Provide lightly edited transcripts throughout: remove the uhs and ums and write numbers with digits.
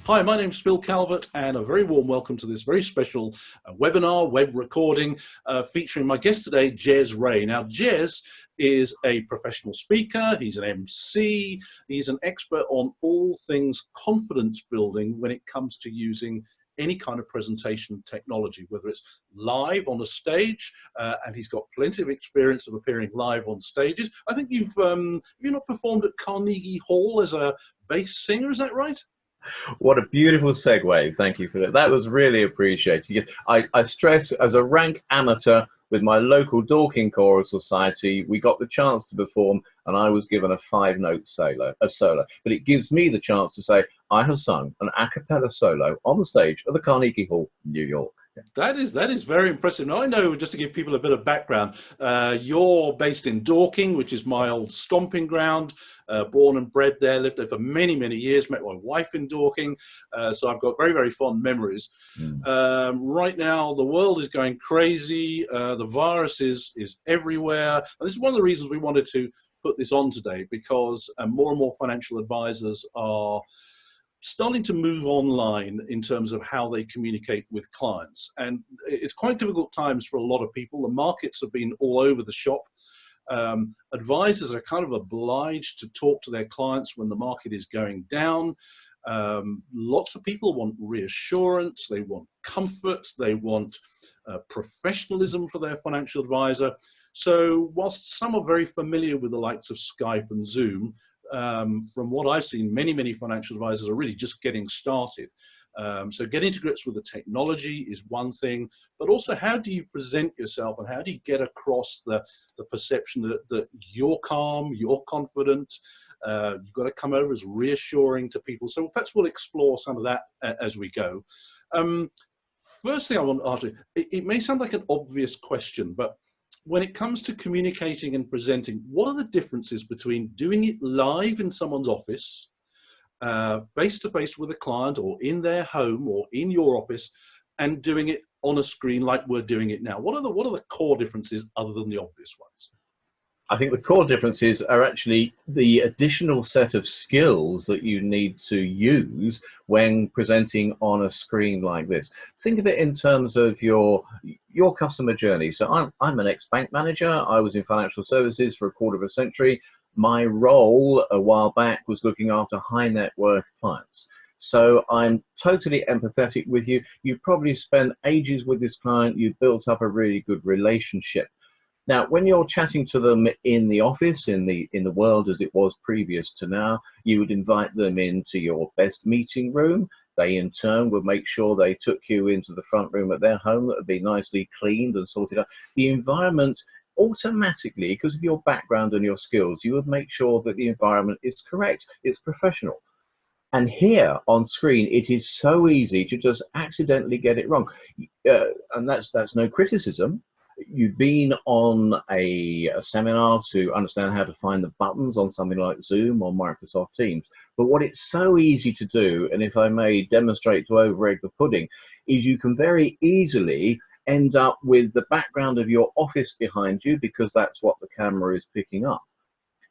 Hi, my name's Phil Calvert, and a very warm welcome to this very special webinar, web recording, featuring my guest today, Ges Ray. Now, Ges is a professional speaker, he's an MC, he's an expert on all things confidence building when it comes to using any kind of presentation technology, whether it's live on a stage, and he's got plenty of experience of appearing live on stages. I think you've not performed at Carnegie Hall as a bass singer, is that right? What a beautiful segue. Thank you for that. That was really appreciated. Yes, I stress, as a rank amateur with my local Dorking Choral Society, we got the chance to perform, and I was given a 5-note solo. But it gives me the chance to say I have sung an a cappella solo on the stage at the Carnegie Hall, New York. That is very impressive. Now, I know, just to give people a bit of background, you're based in Dorking, which is my old stomping ground, born and bred there, lived there for many, many years, met my wife in Dorking, so I've got very, very fond memories. Right now, the world is going crazy, the virus is everywhere, and this is one of the reasons we wanted to put this on today, because more and more financial advisors are starting to move online in terms of how they communicate with clients. And it's quite difficult times for a lot of people. The markets have been all over the shop. Advisors are kind of obliged to talk to their clients when the market is going down. Lots of people want reassurance, they want comfort, they want professionalism for their financial advisor. So whilst some are very familiar with the likes of Skype and Zoom, from what I've seen, many financial advisors are really just getting started. So getting to grips with the technology is one thing, but also how do you present yourself and how do you get across the perception that you're calm, you're confident, you've got to come over as reassuring to people. So perhaps we'll explore some of that as we go. First thing I want to ask you, it may sound like an obvious question, but when it comes to communicating and presenting, what are the differences between doing it live in someone's office, face-to-face with a client, or in their home or in your office, and doing it on a screen like we're doing it now? What are the core differences other than the obvious ones? I think the core differences are actually the additional set of skills that you need to use when presenting on a screen like this. Think of it in terms of your customer journey. So I'm an ex-bank manager. I was in financial services for a quarter of a century. My role a while back was looking after high net worth clients. So I'm totally empathetic with you. You probably spent ages with this client. You've built up a really good relationship. Now, when you're chatting to them in the office, in the world as it was previous to now, you would invite them into your best meeting room. They, in turn, would make sure they took you into the front room at their home that would be nicely cleaned and sorted out. The environment, automatically, because of your background and your skills, you would make sure that the environment is correct, it's professional. And here on screen, it is so easy to just accidentally get it wrong. And that's no criticism. You've been on a seminar to understand how to find the buttons on something like Zoom or Microsoft Teams. But what it's so easy to do, and if I may demonstrate to over-egg the pudding, is you can very easily end up with the background of your office behind you, because that's what the camera is picking up.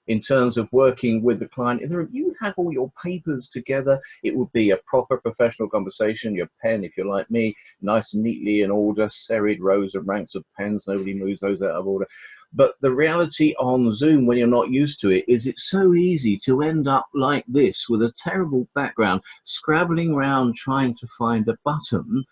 In terms of working with the client, if you have all your papers together, it would be a proper professional conversation. Your pen, if you're like me, nice and neatly in order, serried rows and ranks of pens, nobody moves those out of order. But the reality on Zoom, when you're not used to it, is it's so easy to end up like this with a terrible background, scrabbling around trying to find a button,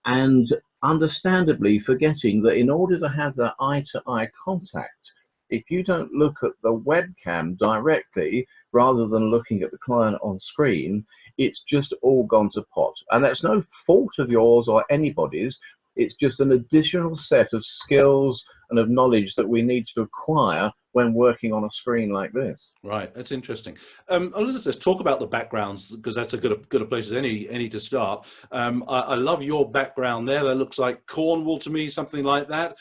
and understandably forgetting that in order to have that eye-to-eye contact, if you don't look at the webcam directly, rather than looking at the client on screen, it's just all gone to pot. And that's no fault of yours or anybody's. It's just an additional set of skills and of knowledge that we need to acquire when working on a screen like this. Right, that's interesting. Let's talk about the backgrounds, because that's a good place as any to start. I love your background there. That looks like Cornwall to me, something like that.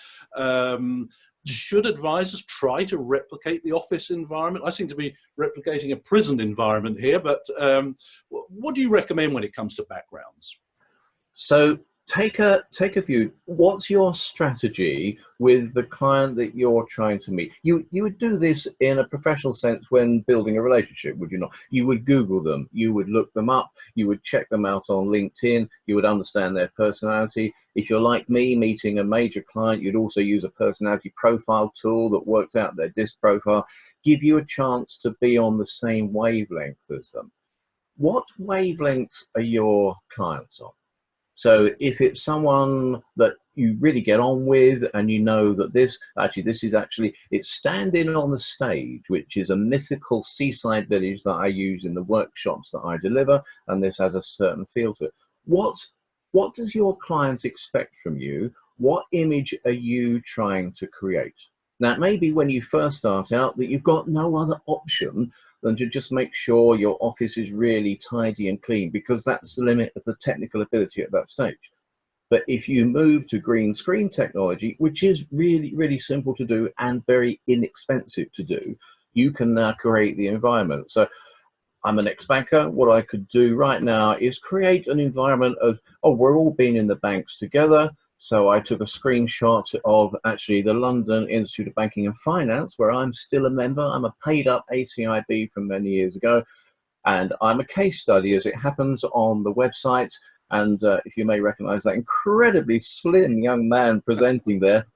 Should advisors try to replicate the office environment? I seem to be replicating a prison environment here, but what do you recommend when it comes to backgrounds? So take a view. What's your strategy with the client that you're trying to meet? You would do this in a professional sense when building a relationship, would you not? You would Google them, you would look them up, you would check them out on LinkedIn, you would understand their personality. If you're like me, meeting a major client, you'd also use a personality profile tool that works out their disc profile, give you a chance to be on the same wavelength as them. What wavelengths are your clients on? So if it's someone that you really get on with, and you know that this is actually, it's standing on the stage, which is a mythical seaside village that I use in the workshops that I deliver, and this has a certain feel to it. What does your client expect from you? What image are you trying to create? Now, it may be when you first start out that you've got no other option than to just make sure your office is really tidy and clean, because that's the limit of the technical ability at that stage. But if you move to green screen technology, which is really, really simple to do and very inexpensive to do, you can now create the environment. So I'm an ex-banker. What I could do right now is create an environment of, oh, we're all being in the banks together. So I took a screenshot of actually the London Institute of Banking and Finance, where I'm still a member. I'm a paid up ACIB from many years ago. And I'm a case study, as it happens, on the website. And if you may recognize that incredibly slim young man presenting there,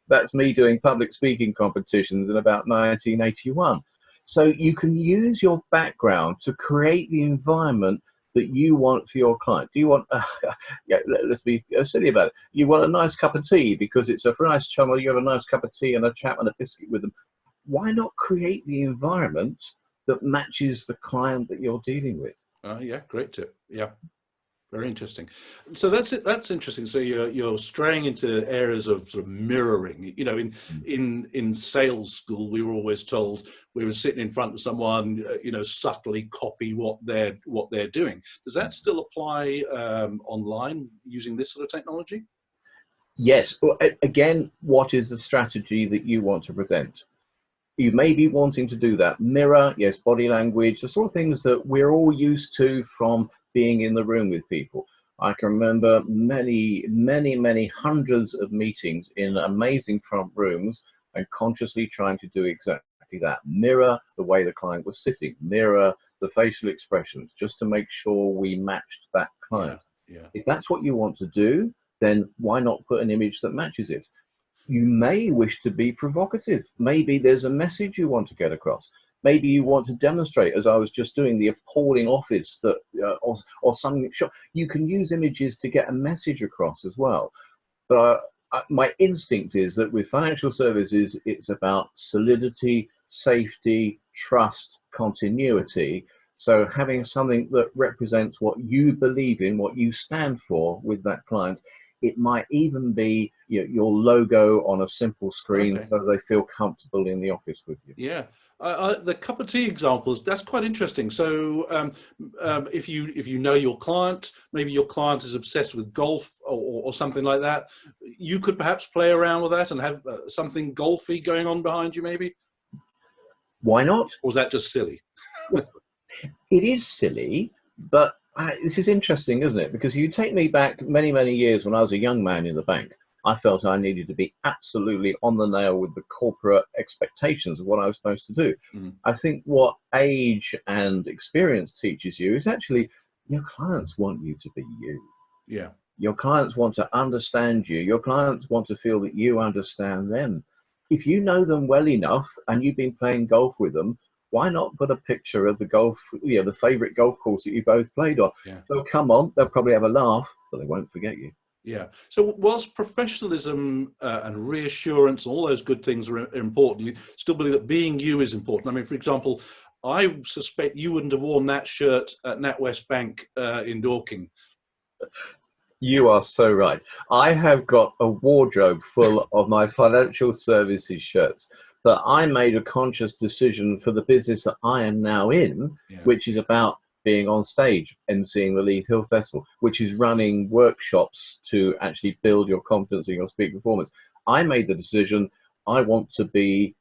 that's me doing public speaking competitions in about 1981. So you can use your background to create the environment that you want for your client. Do you want, yeah, let's be silly about it. You want a nice cup of tea because it's a nice chum, you have a nice cup of tea and a chat and a biscuit with them. Why not create the environment that matches the client that you're dealing with? Yeah, great tip. Yeah. Very interesting. So that's it. That's interesting. So you're straying into areas of sort of mirroring. You know, in sales school, we were always told we were sitting in front of someone, you know, subtly copy what they're doing. Does that still apply online using this sort of technology? Yes. Well, again, what is the strategy that you want to present? You may be wanting to do that. Mirror, yes, body language, the sort of things that we're all used to from being in the room with people. I can remember many, many, many hundreds of meetings in amazing front rooms and consciously trying to do exactly that. Mirror the way the client was sitting, mirror the facial expressions, just to make sure we matched that client. Yeah. If that's what you want to do, then why not put an image that matches it? You may wish to be provocative. Maybe there's a message you want to get across. Maybe you want to demonstrate, as I was just doing, the appalling office that, or something. You can use images to get a message across as well. But my instinct is that with financial services, it's about solidity, safety, trust, continuity. So having something that represents what you believe in, what you stand for with that client. It might even be, you know, your logo on a simple screen, Okay. so they feel comfortable in the office with you. Yeah, the cup of tea examples, that's quite interesting. So if you know your client, maybe your client is obsessed with golf or something like that, you could perhaps play around with that and have something golfy going on behind you, maybe? Why not? Or is that just silly? It is silly, but this is interesting, isn't it? Because you take me back many, many years when I was a young man in the bank. I felt I needed to be absolutely on the nail with the corporate expectations of what I was supposed to do. I think what age and experience teaches you is actually your clients want you to be you. Yeah. Your clients want to understand you. Your clients want to feel that you understand them. If you know them well enough and you've been playing golf with them, why not put a picture of the golf, you know, the favorite golf course that you both played on? Yeah. They'll come on, they'll probably have a laugh, but they won't forget you. Yeah. So whilst professionalism and reassurance, all those good things are important, you still believe that being you is important. I mean, for example, I suspect you wouldn't have worn that shirt at NatWest Bank in Dorking. You are so right. I have got a wardrobe full of my financial services shirts, but I made a conscious decision for the business that I am now in, which is about being on stage and seeing the Leith Hill Festival, which is running workshops to actually build your confidence in your speaking performance. I made the decision I want to be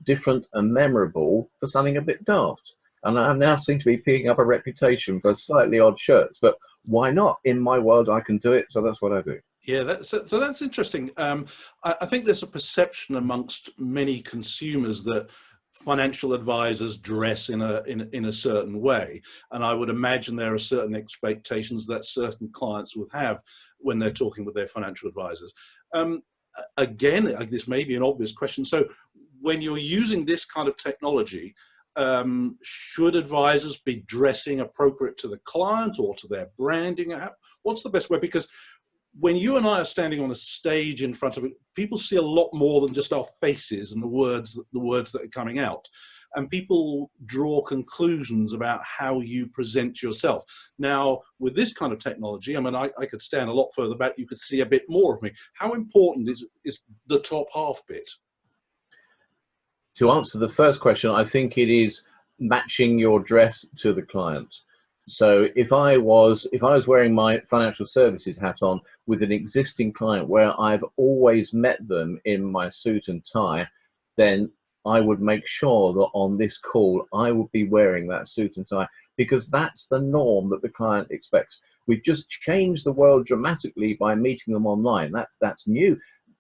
different and memorable for something a bit daft. And I now seem to be picking up a reputation for slightly odd shirts, but why not? In my world, I can do it, so that's what I do. Yeah, so that's interesting. I think there's a perception amongst many consumers that financial advisors dress in a certain way, and I would imagine there are certain expectations that certain clients would have when they're talking with their financial advisors. Again, this may be an obvious question. So, when you're using this kind of technology, should advisors be dressing appropriate to the client or to their branding? What's the best way? Because when you and I are standing on a stage in front of it, people see a lot more than just our faces and the words that are coming out. And people draw conclusions about how you present yourself. Now, with this kind of technology, I mean, I could stand a lot further back. You could see a bit more of me. How important is the top half bit? To answer the first question, I think it is matching your dress to the client. So if I was wearing my financial services hat on with an existing client where I've always met them in my suit and tie, then I would make sure that on this call I would be wearing that suit and tie, because that's the norm that the client expects. We've just changed the world dramatically by meeting them online. That's new.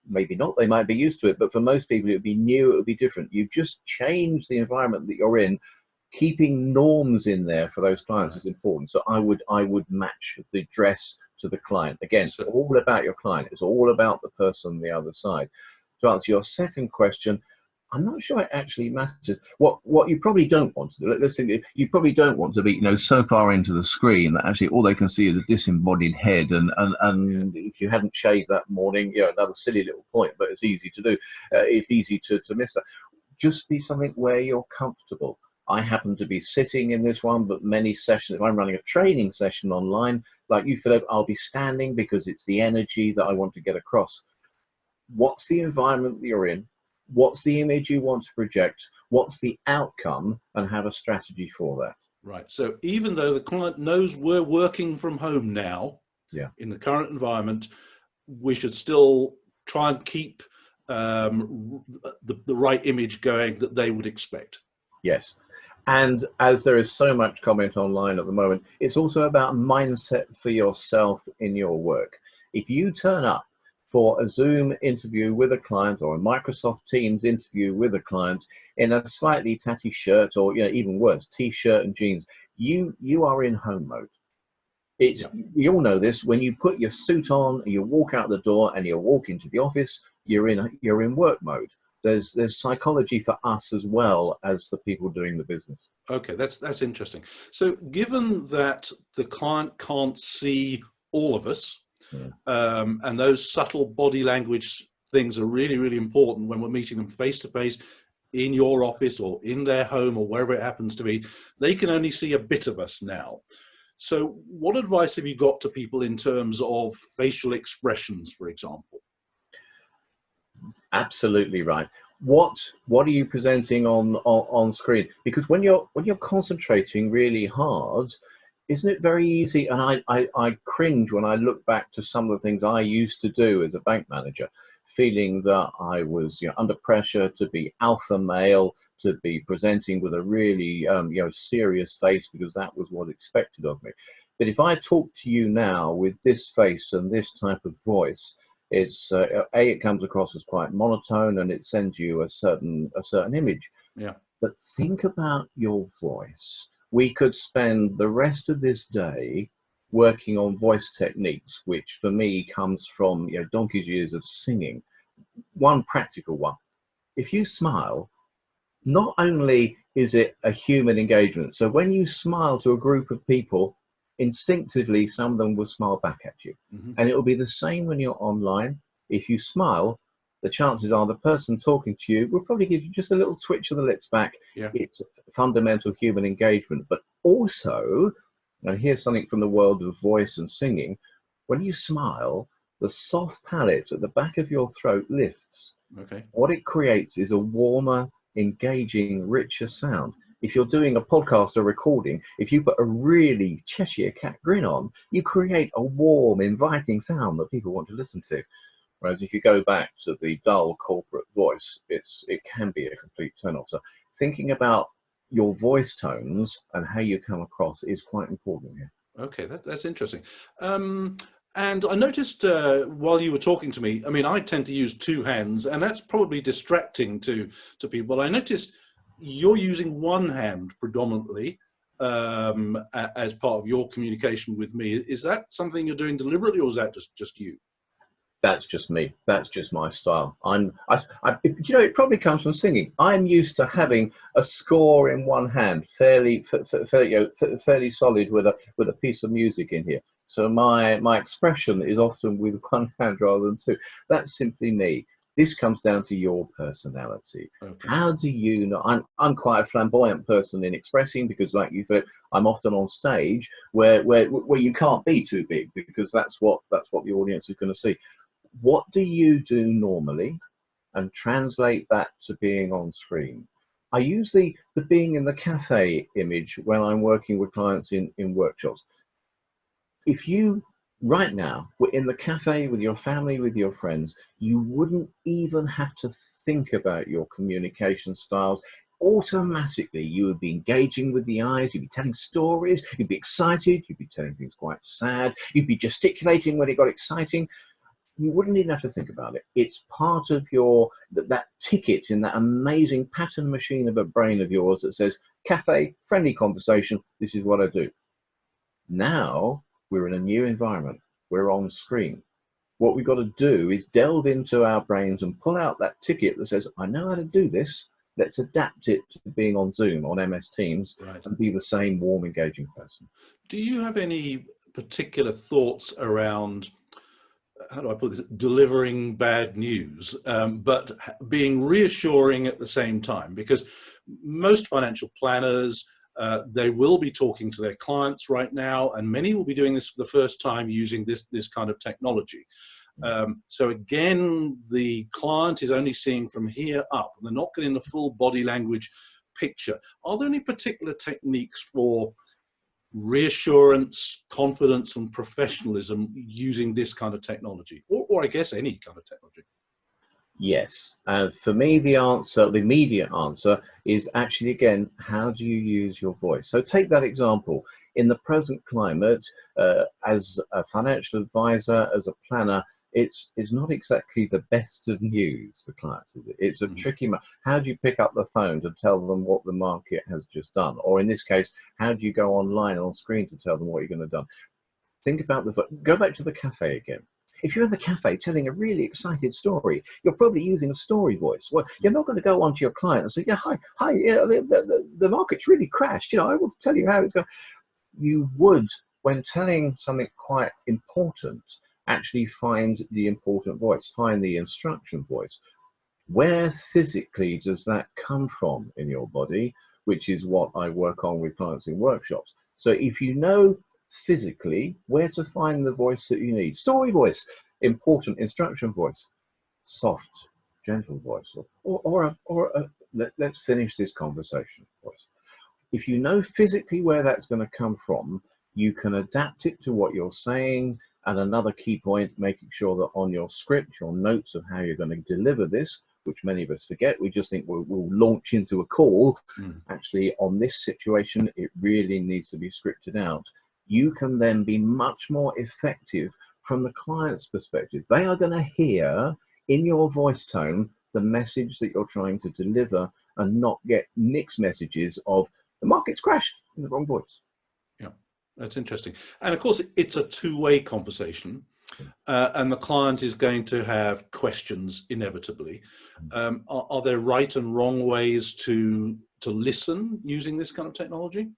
Maybe not, they might be used to it, but for most people it would be new, it would be different. You've just changed the environment that you're in. Keeping norms in there for those clients is important. So I would match the dress to the client. Again, it's all about your client. It's all about the person on the other side. To answer your second question, I'm not sure it actually matters. What you probably don't want to do, let's think, you probably don't want to be, so far into the screen that actually all they can see is a disembodied head. And if you hadn't shaved that morning, another silly little point, but it's easy to do. It's easy to miss that. Just be something where you're comfortable. I happen to be sitting in this one, but many sessions, if I'm running a training session online, like you, Philip, I'll be standing because it's the energy that I want to get across. What's the environment that you're in? What's the image you want to project? What's the outcome? And have a strategy for that. Right. So even though the client knows we're working from home now, in the current environment, we should still try and keep the right image going that they would expect. Yes. And as there is so much comment online at the moment, it's also about mindset for yourself in your work. If you turn up for a Zoom interview with a client or a Microsoft Teams interview with a client in a slightly tatty shirt, or even worse, t-shirt and jeans, you are in home mode. You all know this. When you put your suit on, you walk out the door and you walk into the office, you're in work mode. There's psychology for us as well as the people doing the business. Okay, that's interesting. So given that the client can't see all of us, and those subtle body language things are really, really important when we're meeting them face to face in your office or in their home or wherever it happens to be, they can only see a bit of us now. So what advice have you got to people in terms of facial expressions, for example? Absolutely right. What are you presenting on screen? Because when you're concentrating really hard, isn't it very easy? And I cringe when I look back to some of the things I used to do as a bank manager, feeling that I was under pressure to be alpha male, to be presenting with a really serious face, because that was what expected of me. But if I talk to you now with this face and this type of voice, it's it comes across as quite monotone, and it sends you a certain image. Yeah. But think about your voice. We could spend the rest of this day working on voice techniques, which for me comes from donkey's years of singing. One practical one: if you smile, not only is it a human engagement, so when you smile to a group of people, instinctively some of them will smile back at you. And it will be the same when you're online. If you smile, the chances are the person talking to you will probably give you just a little twitch of the lips back. It's fundamental human engagement. But also, and here's something from the world of voice and singing: when you smile, the soft palate at the back of your throat lifts. What it creates is a warmer, engaging, richer sound. If you're doing a podcast or recording, if you put a really Cheshire cat grin on, you create a warm, inviting sound that people want to listen to. Whereas if you go back to the dull corporate voice, it can be a complete turn-off. So thinking about your voice tones and how you come across is quite important here. Okay, that's interesting. And I noticed while you were talking to me, I mean, I tend to use two hands, and that's probably distracting to people. I noticed you're using one hand predominantly as part of your communication with me. Is that something you're doing deliberately, or is that just you? That's just me. That's just my style. You know, it probably comes from singing. I'm used to having a score in one hand, fairly, you know, fairly solid with a piece of music in here. So my expression is often with one hand rather than two. That's simply me. This comes down to your personality. Okay. How do you know? I'm quite a flamboyant person in expressing because, like you said, I'm often on stage where you can't be too big because that's what the audience is going to see. What do you do normally and translate that to being on screen? I use the being in the cafe image when I'm working with clients in workshops. If you right now were in the cafe with your family, with your friends, you wouldn't even have to think about your communication styles. Automatically, you would be engaging with the eyes, you'd be telling stories, you'd be excited, you'd be telling things quite sad, you'd be gesticulating when it got exciting. You wouldn't even have to think about it. It's part of your that ticket in that amazing pattern machine of a brain of yours that says cafe, friendly conversation, this is what I do. Now we're in a new environment, we're on screen. What we've got to do is delve into our brains and pull out that ticket that says, I know how to do this. Let's adapt it to being on Zoom, on MS Teams, Right. and be the same warm, engaging person. Do you have any particular thoughts around, how do I put this, delivering bad news, but being reassuring at the same time? Because most financial planners, they will be talking to their clients right now, and many will be doing this for the first time using this kind of technology. So again, the client is only seeing from here up. They're not getting the full body language picture. Are there any particular techniques for reassurance, confidence, and professionalism using this kind of technology, or I guess any kind of technology? Yes. For me, the answer, the immediate answer is actually, again, how do you use your voice? So take that example. In the present climate, as a financial advisor, as a planner, it's not exactly the best of news for clients, is it? It's a tricky. How do you pick up the phone to tell them what the market has just done? Or in this case, how do you go online on screen to tell them what you're going to do? Think about go back to the cafe again. If you're in the cafe telling a really excited story, you're probably using a story voice. Well, you're not going to go on to your client and say, yeah, hi, yeah, the market's really crashed. You know, I will tell you how it's going. You would, when telling something quite important, actually find the important voice, find the instruction voice. Where physically does that come from in your body, which is what I work on with clients in workshops. So if you know physically where to find the voice that you need, story voice, important instruction voice, soft, gentle voice, let's finish this conversation voice. If you know physically where that's going to come from, you can adapt it to what you're saying. And another key point, making sure that on your script, your notes of how you're going to deliver this, which many of us forget, we just think we'll launch into a call. Actually, on this situation, it really needs to be scripted out. You can then be much more effective from the client's perspective. They are going to hear in your voice tone the message that you're trying to deliver and not get mixed messages of the market's crashed in the wrong voice. Yeah, that's interesting. And of course, it's a two-way conversation, and the client is going to have questions inevitably. Are there right and wrong ways to listen using this kind of technology?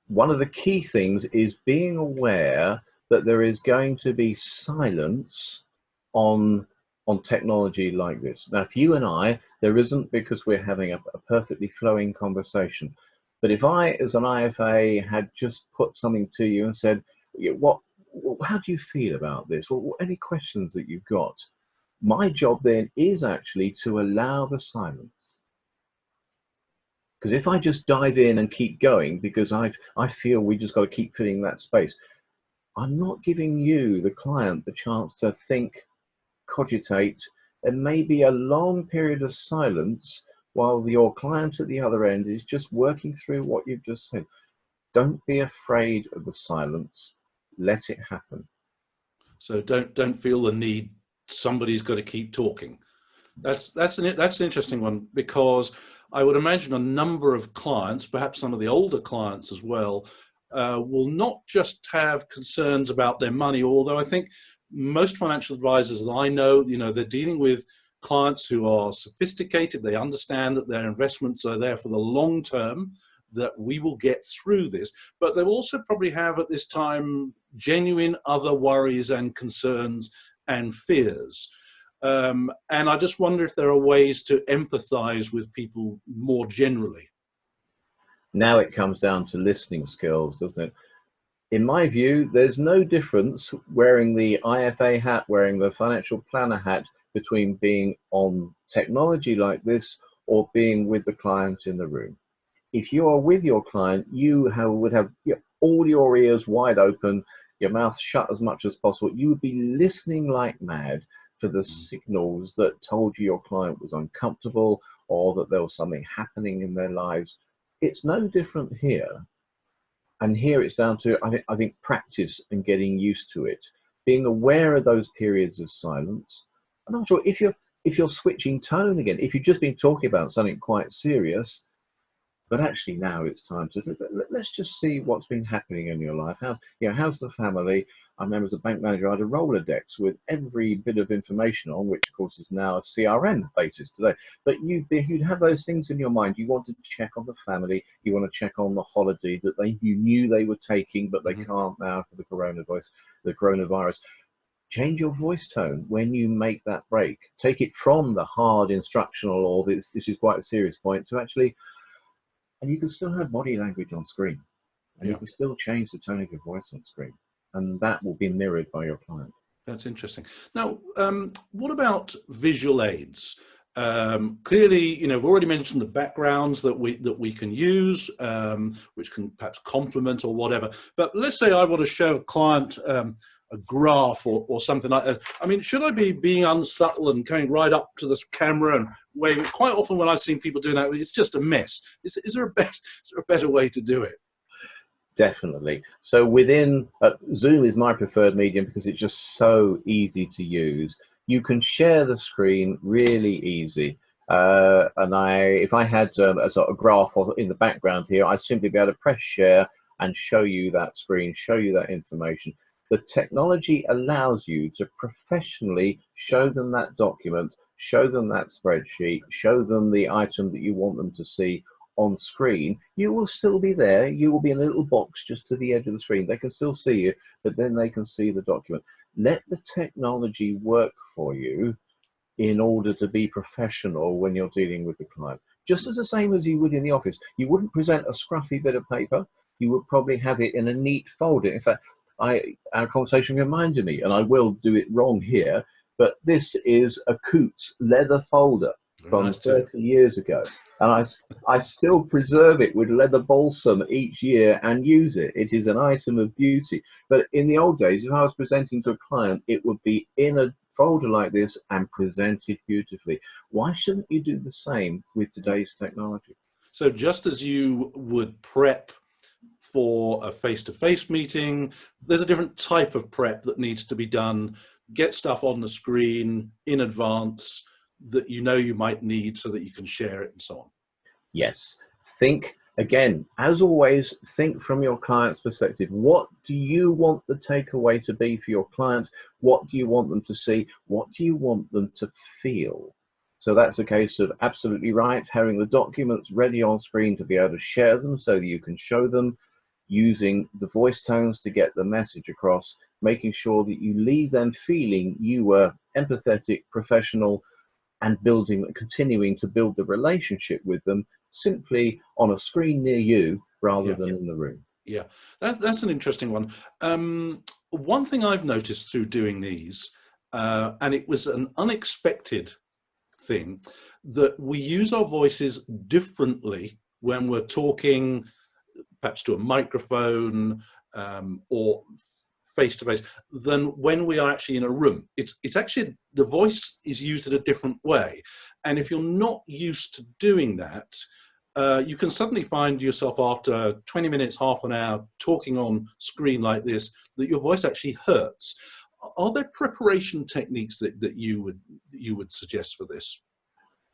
One of the key things is being aware that there is going to be silence on technology like this. Now, if you and I, there isn't, because we're having a perfectly flowing conversation. But if I, as an IFA, had just put something to you and said, how do you feel about this? Well, any questions that you've got? My job then is actually to allow the silence. Because if I just dive in and keep going, because I feel we just got to keep filling that space, I'm not giving you, the client, the chance to think, cogitate, and maybe a long period of silence while your client at the other end is just working through what you've just said. Don't be afraid of the silence. Let it happen. So don't feel the need somebody's got to keep talking. That's an interesting one, because I would imagine a number of clients, perhaps some of the older clients as well, will not just have concerns about their money. Although I think most financial advisors that I know, they're dealing with clients who are sophisticated. They understand that their investments are there for the long term, that we will get through this. But they'll also probably have at this time genuine other worries and concerns and fears. And I just wonder if there are ways to empathize with people more generally. Now it comes down to listening skills, doesn't it? In my view, there's no difference wearing the IFA hat, wearing the financial planner hat, between being on technology like this or being with the client in the room. If you are with your client, would have all your ears wide open, your mouth shut as much as possible. You would be listening like mad for the signals that told you your client was uncomfortable or that there was something happening in their lives. It's no different here. And here it's down to, I think practice and getting used to it, being aware of those periods of silence. And I'm sure if you're switching tone again, if you've just been talking about something quite serious, but actually now it's time to let's just see what's been happening in your life. How's the family? I remember as a bank manager, I had a Rolodex with every bit of information on, which of course is now a CRM basis today. But you'd have those things in your mind. You want to check on the family. You want to check on the holiday that you knew they were taking, but they can't now for the coronavirus. Change your voice tone when you make that break. Take it from the hard instructional or this is quite a serious point to actually. And you can still have body language on screen, and you can still change the tone of your voice on screen, and that will be mirrored by your client. That's interesting. Now, what about visual aids? Clearly, we've already mentioned the backgrounds that we can use, which can perhaps complement or whatever. But let's say I want to show a client a graph or something like that. I mean, should I be being unsubtle and going right up to this camera and waving? Quite often when I've seen people doing that, it's just a mess. Is there a better way to do it? Definitely. So Zoom is my preferred medium because it's just so easy to use. You can share the screen really easy. If I had a sort of graph in the background here, I'd simply be able to press share and show you that screen, show you that information. The technology allows you to professionally show them that document, show them that spreadsheet, show them the item that you want them to see on screen. You will still be there. You will be in a little box just to the edge of the screen. They can still see you, but then they can see the document. Let the technology work for you in order to be professional when you're dealing with the client. Just as the same as you would in the office. You wouldn't present a scruffy bit of paper. You would probably have it in a neat folder. In fact, our conversation reminded me, and I will do it wrong here, but this is a Coots leather folder from 30 years ago. And I still preserve it with leather balsam each year and use it. It is an item of beauty. But in the old days, if I was presenting to a client, it would be in a folder like this and presented beautifully. Why shouldn't you do the same with today's technology? So just as you would prep for a face-to-face meeting, there's a different type of prep that needs to be done. Get stuff on the screen in advance that you might need so that you can share it and so on. Yes. Think, again, as always, think from your client's perspective. What do you want the takeaway to be for your client? What do you want them to see? What do you want them to feel? So that's a case of absolutely right, having the documents ready on screen to be able to share them so that you can show them, using the voice tones to get the message across, making sure that you leave them feeling you were empathetic, professional, and continuing to build the relationship with them simply on a screen near you rather than in the room. Yeah, that's an interesting one. One thing I've noticed through doing these, and it was an unexpected thing, that we use our voices differently when we're talking perhaps to a microphone or face-to-face than when we are actually in a room. It's actually, the voice is used in a different way. And if you're not used to doing that, you can suddenly find yourself after 20 minutes, half an hour, talking on screen like this, that your voice actually hurts. Are there preparation techniques that you would suggest for this?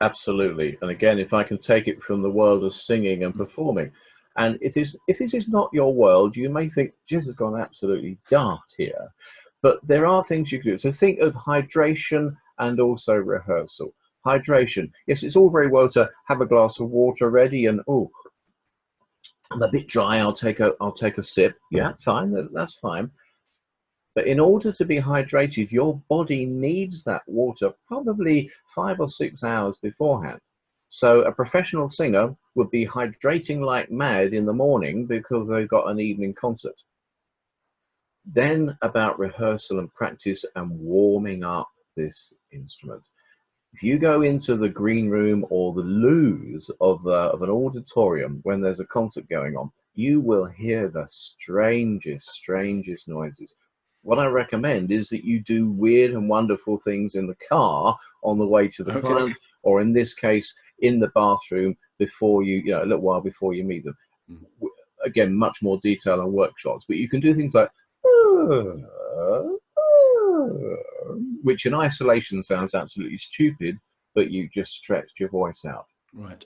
Absolutely. And again, if I can take it from the world of singing and performing, and if this is not your world, you may think, Ges has gone absolutely daft here. But there are things you can do. So think of hydration and also rehearsal. Hydration. Yes, it's all very well to have a glass of water ready and, oh, I'm a bit dry, I'll take a sip. Yeah, fine, that's fine. But in order to be hydrated, your body needs that water probably 5 or 6 hours beforehand. So a professional singer would be hydrating like mad in the morning because they've got an evening concert. Then about rehearsal and practice and warming up this instrument. If you go into the green room or the loos of an auditorium when there's a concert going on, you will hear the strangest noises. What I recommend is that you do weird and wonderful things in the car on the way to the client, or in this case, in the bathroom before a little while before you meet them. Again, much more detail on workshops, but you can do things like, which in isolation sounds absolutely stupid, but you just stretched your voice out. Right.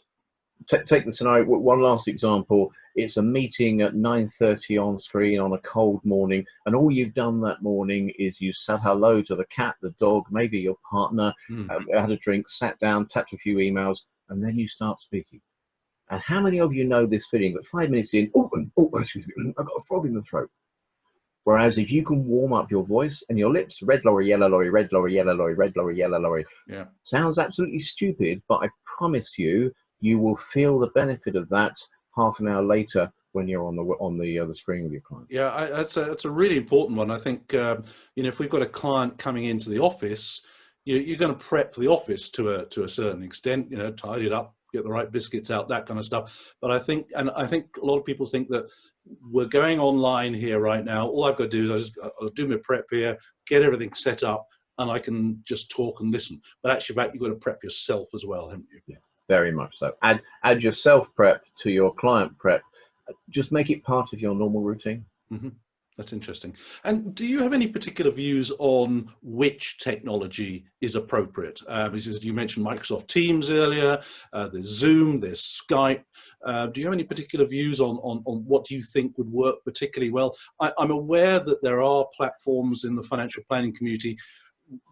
Take the scenario, one last example. It's a meeting at 9:30 on screen on a cold morning, and all you've done that morning is you said hello to the cat, the dog, maybe your partner, had a drink, sat down, tapped a few emails, and then you start speaking. And how many of you know this feeling that 5 minutes in, excuse me, I've got a frog in the throat? Whereas if you can warm up your voice and your lips, red lorry, yellow lorry, red lorry, yellow lorry, red lorry, yellow lorry. Yeah. Sounds absolutely stupid, but I promise you, you will feel the benefit of that half an hour later when you're on the screen with your client. Yeah, that's a really important one. I think if we've got a client coming into the office, you're going to prep the office to a certain extent. Tidy it up, get the right biscuits out, that kind of stuff. But I think a lot of people think that we're going online here right now. All I've got to do is I'll do my prep here, get everything set up, and I can just talk and listen. But actually, you've got to prep yourself as well, haven't you? Yeah, very much so. Add your self prep to your client prep. Just make it part of your normal routine. Mm-hmm. That's interesting. And do you have any particular views on which technology is appropriate? Because you mentioned Microsoft Teams earlier, there's Zoom, there's Skype. Do you have any particular views on what you think would work particularly well? I'm aware that there are platforms in the financial planning community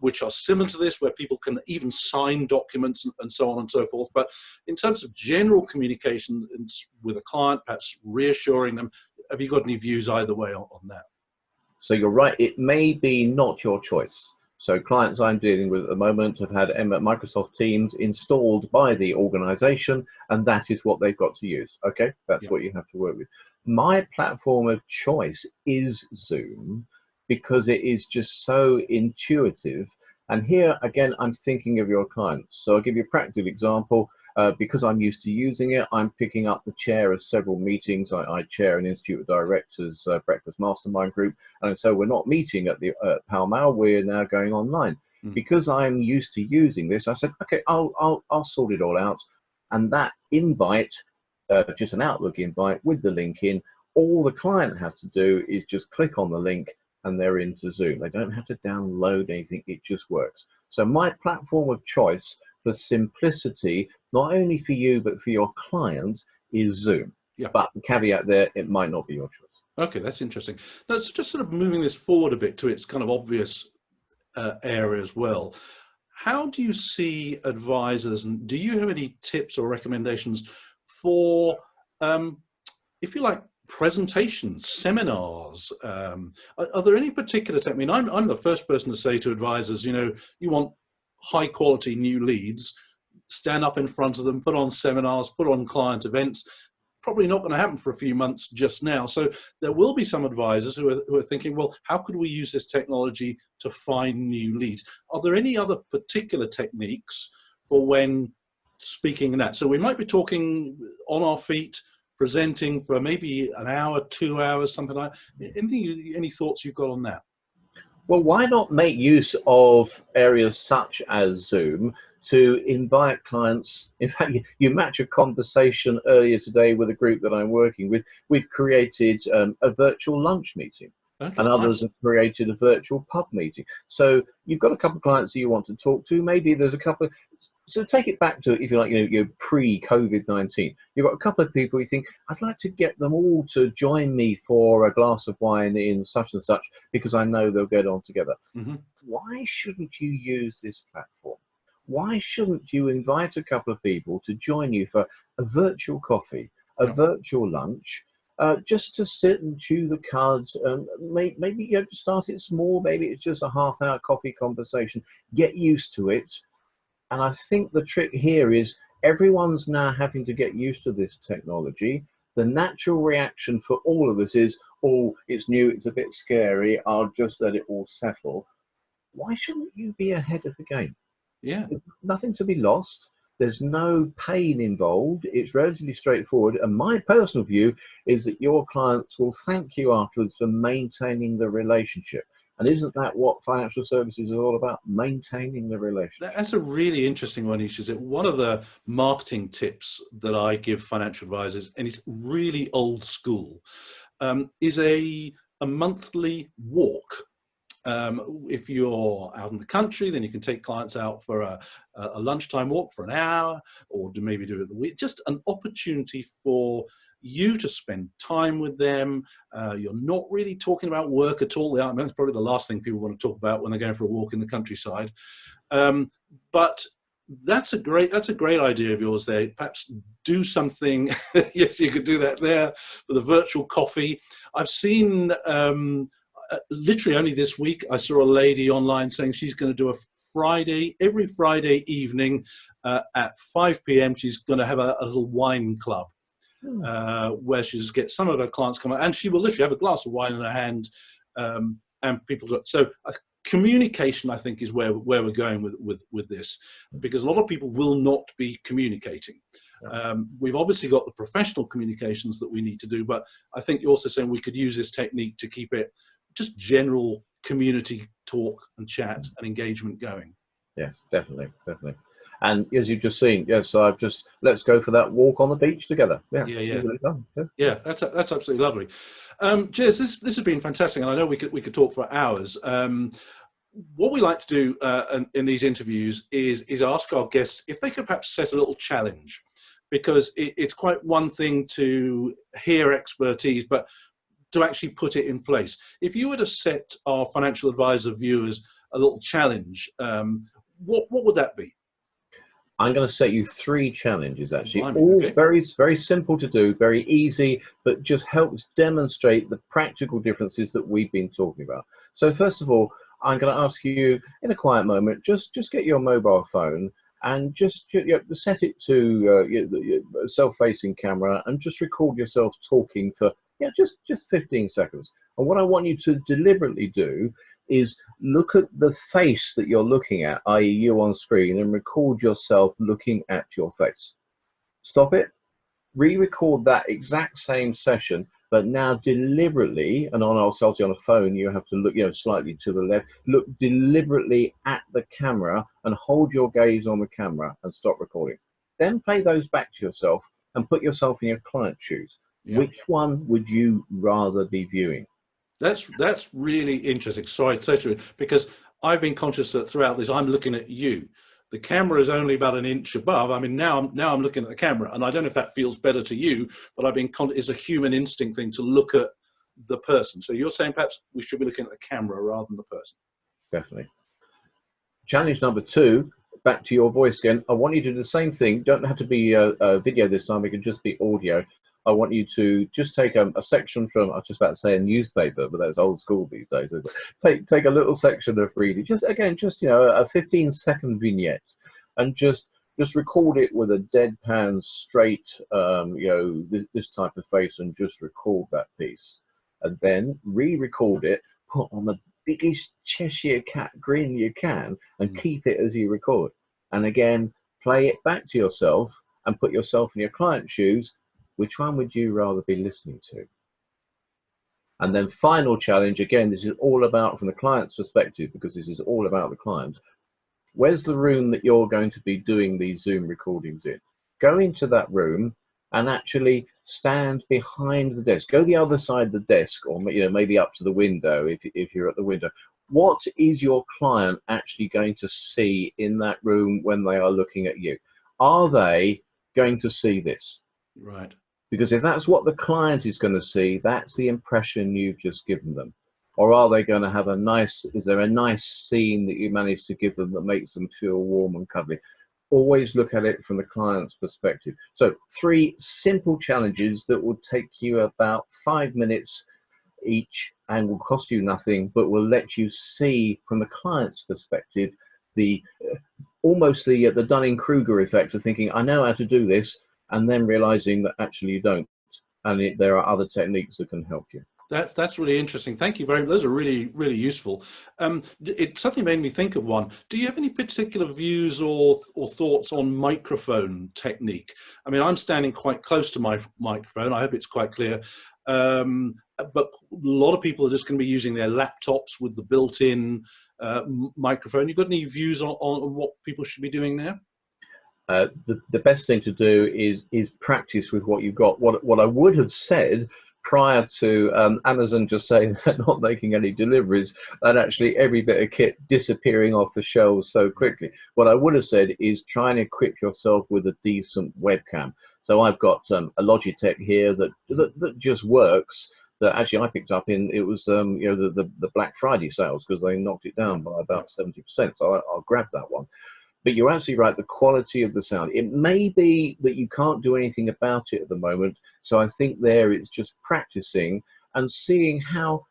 which are similar to this, where people can even sign documents and so on and so forth. But in terms of general communication with a client, perhaps reassuring them, have you got any views either way on that? So you're right, it may be not your choice. So clients I'm dealing with at the moment have had Microsoft Teams installed by the organization, and that is what they've got to use. Okay, that's what you have to work with. My platform of choice is Zoom, because it is just so intuitive. And here, again, I'm thinking of your clients. So I'll give you a practical example. Because I'm used to using it, I'm picking up the chair of several meetings. I chair an Institute of Directors breakfast mastermind group. And so we're not meeting at the Pall Mall, we're now going online. Because I'm used to using this, I said, okay, I'll sort it all out. And that invite, just an Outlook invite with the link in, all the client has to do is just click on the link and they're into Zoom. They don't have to download anything, it just works. So my platform of choice for simplicity, not only for you, but for your clients, is Zoom. Yeah. But the caveat there, it might not be your choice. Okay, that's interesting. Now, it's just sort of moving this forward a bit to its kind of obvious area as well. How do you see advisors, and do you have any tips or recommendations for, if you like, presentations, seminars? Are there any particular technique? I mean, I'm the first person to say to advisors, you want high quality new leads, stand up in front of them, put on seminars, put on client events. Probably not going to happen for a few months just now. So there will be some advisors who are thinking, well, how could we use this technology to find new leads? Are there any other particular techniques for when speaking in that? So we might be talking on our feet, presenting for maybe an hour, 2 hours, something like that. Any thoughts you've got on that? Well, why not make use of areas such as Zoom to invite clients. In fact, you match a conversation earlier today with a group that I'm working with. We've created a virtual lunch meeting. Okay, And others nice. have created a virtual pub meeting. So you've got a couple of clients that you want to talk to. Maybe there's a couple of, so take it back to, if you like, your pre-COVID-19. You've got a couple of people you think, I'd like to get them all to join me for a glass of wine in such and such, because I know they'll get on together. Mm-hmm. Why shouldn't you use this platform? Why shouldn't you invite a couple of people to join you for a virtual coffee, a Yeah. virtual lunch, just to sit and chew the cards, and maybe start it small. Maybe it's just a half-hour coffee conversation. Get used to it. And I think the trick here is everyone's now having to get used to this technology. The natural reaction for all of us is, oh, it's new, it's a bit scary, I'll just let it all settle. Why shouldn't you be ahead of the game? Yeah. There's nothing to be lost. There's no pain involved. It's relatively straightforward. And my personal view is that your clients will thank you afterwards for maintaining the relationship. And isn't that what financial services is all about? Maintaining the relationship. That's a really interesting one, Isha. One of the marketing tips that I give financial advisors, and it's really old school, is a monthly walk. If you're out in the country, then you can take clients out for a lunchtime walk for an hour, or maybe do it the week. Just an opportunity for you to spend time with them. You're not really talking about work at all. I mean, that's probably the last thing people want to talk about when they're going for a walk in the countryside. But that's a great idea of yours there. Perhaps do something. Yes, you could do that there with a virtual coffee. I've seen literally only this week, I saw a lady online saying she's going to do every Friday evening at 5 p.m. She's going to have a little wine club where she's get some of her clients come out, and she will literally have a glass of wine in her hand, and people do it. So communication, I think, is where we're going with this, because a lot of people will not be communicating. We've obviously got the professional communications that we need to do, but I think you're also saying we could use this technique to keep it just general community talk and chat and engagement going. Yes, definitely. And as you've just seen, yes, let's go for that walk on the beach together. Yeah, that's absolutely lovely. Ges, this has been fantastic, and I know we could talk for hours. What we like to do in these interviews is ask our guests if they could perhaps set a little challenge, because it's quite one thing to hear expertise, but to actually put it in place. If you were to set our financial advisor viewers a little challenge, what would that be? I'm going to set you 3 challenges, actually, Blimey, all okay. very, very simple to do, very easy, but just helps demonstrate the practical differences that we've been talking about. So first of all, I'm going to ask you in a quiet moment, just get your mobile phone and just set it to a self-facing camera and just record yourself talking for just 15 seconds. And what I want you to deliberately do is look at the face that you're looking at, i.e. you on screen, and record yourself looking at your face. Stop it, re-record that exact same session, but now deliberately, and obviously on a phone, you have to look slightly to the left, look deliberately at the camera and hold your gaze on the camera and stop recording. Then play those back to yourself and put yourself in your client's shoes. Yeah. Which one would you rather be viewing? That's really interesting. Sorry, totally, because I've been conscious that throughout this, I'm looking at you. The camera is only about an inch above. I mean, now I'm looking at the camera, and I don't know if that feels better to you, but I've been it's a human instinct thing to look at the person. So you're saying perhaps we should be looking at the camera rather than the person. Definitely. Challenge number 2, back to your voice again. I want you to do the same thing. Don't have to be a video this time. It can just be audio. I want you to just take a section from, I was just about to say a newspaper, but that's old school these days. Take a little section of reading, just a 15-second vignette, and just record it with a deadpan, straight, this type of face, and just record that piece, and then re-record it, put on the biggest Cheshire cat grin you can, and keep it as you record, and again play it back to yourself and put yourself in your client's shoes. Which one would you rather be listening to? And then final challenge, again, this is all about from the client's perspective, because this is all about the client. Where's the room that you're going to be doing these Zoom recordings in? Go into that room and actually stand behind the desk. Go the other side of the desk, or maybe up to the window if you're at the window. What is your client actually going to see in that room when they are looking at you? Are they going to see this? Right. Because if that's what the client is going to see, that's the impression you've just given them. Or are they going to have is there a nice scene that you manage to give them that makes them feel warm and cuddly? Always look at it from the client's perspective. So 3 simple challenges that will take you about 5 minutes each and will cost you nothing, but will let you see from the client's perspective almost the Dunning-Kruger effect of thinking, I know how to do this, and then realizing that actually you don't, and there are other techniques that can help you. That's really interesting. Thank you very much. Those are really, really useful. It suddenly made me think of one. Do you have any particular views or thoughts on microphone technique? I mean, I'm standing quite close to my microphone. I hope it's quite clear. But a lot of people are just going to be using their laptops with the built-in microphone. You got any views on what people should be doing there? The best thing to do is practice with what you've got. What I would have said prior to Amazon just saying they're not making any deliveries, and actually every bit of kit disappearing off the shelves so quickly. What I would have said is try and equip yourself with a decent webcam. So I've got a Logitech here that just works. That actually I picked up it was the Black Friday sales, because they knocked it down by about 70%. So I'll grab that one. But you're absolutely right, the quality of the sound. It may be that you can't do anything about it at the moment. So I think there it's just practicing and seeing how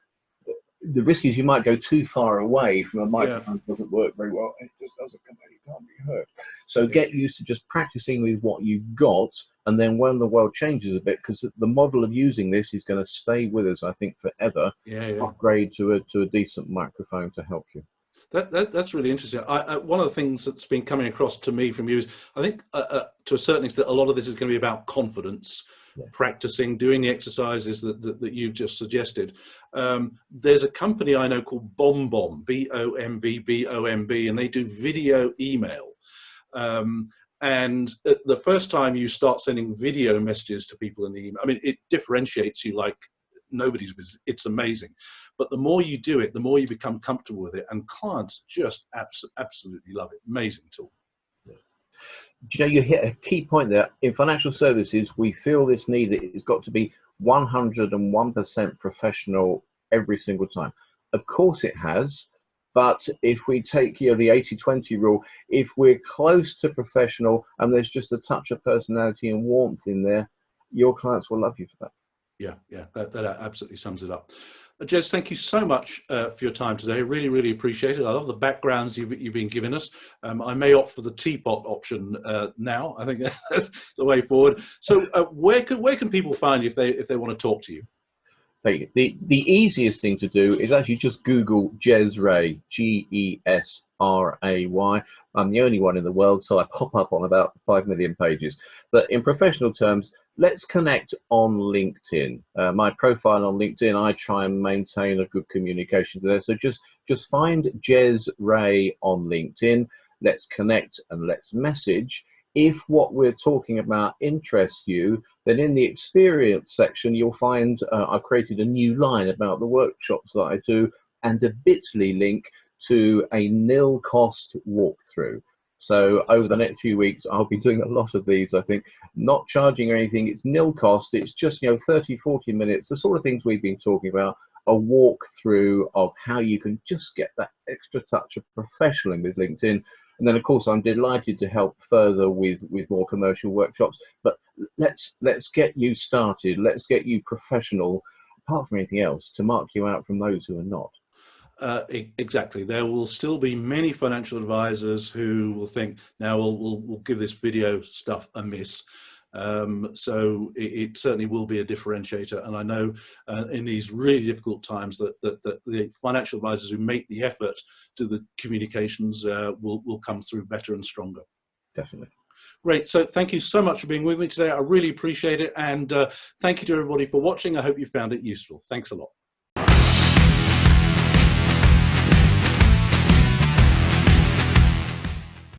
the risk is you might go too far away from a microphone that doesn't work very well. It just doesn't come out, you can't be heard. So get used to just practicing with what you've got. And then when the world changes a bit, because the model of using this is going to stay with us, I think, forever, upgrade to a decent microphone to help you. That's really interesting. One of the things that's been coming across to me from you is, I think to a certain extent, a lot of this is going to be about confidence, practicing, doing the exercises that you've just suggested. There's a company I know called BombBomb, BOMB, and they do video email. And the first time you start sending video messages to people in the email, I mean, it differentiates you like nobody's. It's amazing. But the more you do it, the more you become comfortable with it, and clients just absolutely love it. Amazing tool. You hit a key point there. In financial services, we feel this need that it's got to be 101% professional every single time. Of course it has, but if we take the 80-20 rule, if we're close to professional and there's just a touch of personality and warmth in there, your clients will love you for that. Yeah, that absolutely sums it up. Ges, thank you so much for your time today. Really, really appreciate it. I love the backgrounds you've been giving us. I may opt for the teapot option now. I think that's the way forward. So where can people find you if they want to talk to you? The easiest thing to do is actually just Google Ges Ray, Gesray. I'm the only one in the world, so I pop up on about 5 million pages. But in professional terms, let's connect on LinkedIn. My profile on LinkedIn, I try and maintain a good communication there. So just find Ges Ray on LinkedIn. Let's connect and let's message. If what we're talking about interests you, then in the experience section, you'll find I've created a new line about the workshops that I do and a bit.ly link to a nil cost walkthrough. So over the next few weeks, I'll be doing a lot of these, I think, not charging anything. It's nil cost. It's just, 30, 40 minutes, the sort of things we've been talking about, a walkthrough of how you can just get that extra touch of professionalism with LinkedIn. And then, of course, I'm delighted to help further with more commercial workshops. But let's get you started. Let's get you professional, apart from anything else, to mark you out from those who are not. Exactly. There will still be many financial advisors who will think, now we'll give this video stuff a miss. So it certainly will be a differentiator. And I know in these really difficult times that the financial advisors who make the effort to the communications will come through better and stronger. Definitely. Great. So thank you so much for being with me today. I really appreciate it. And thank you to everybody for watching. I hope you found it useful. Thanks a lot.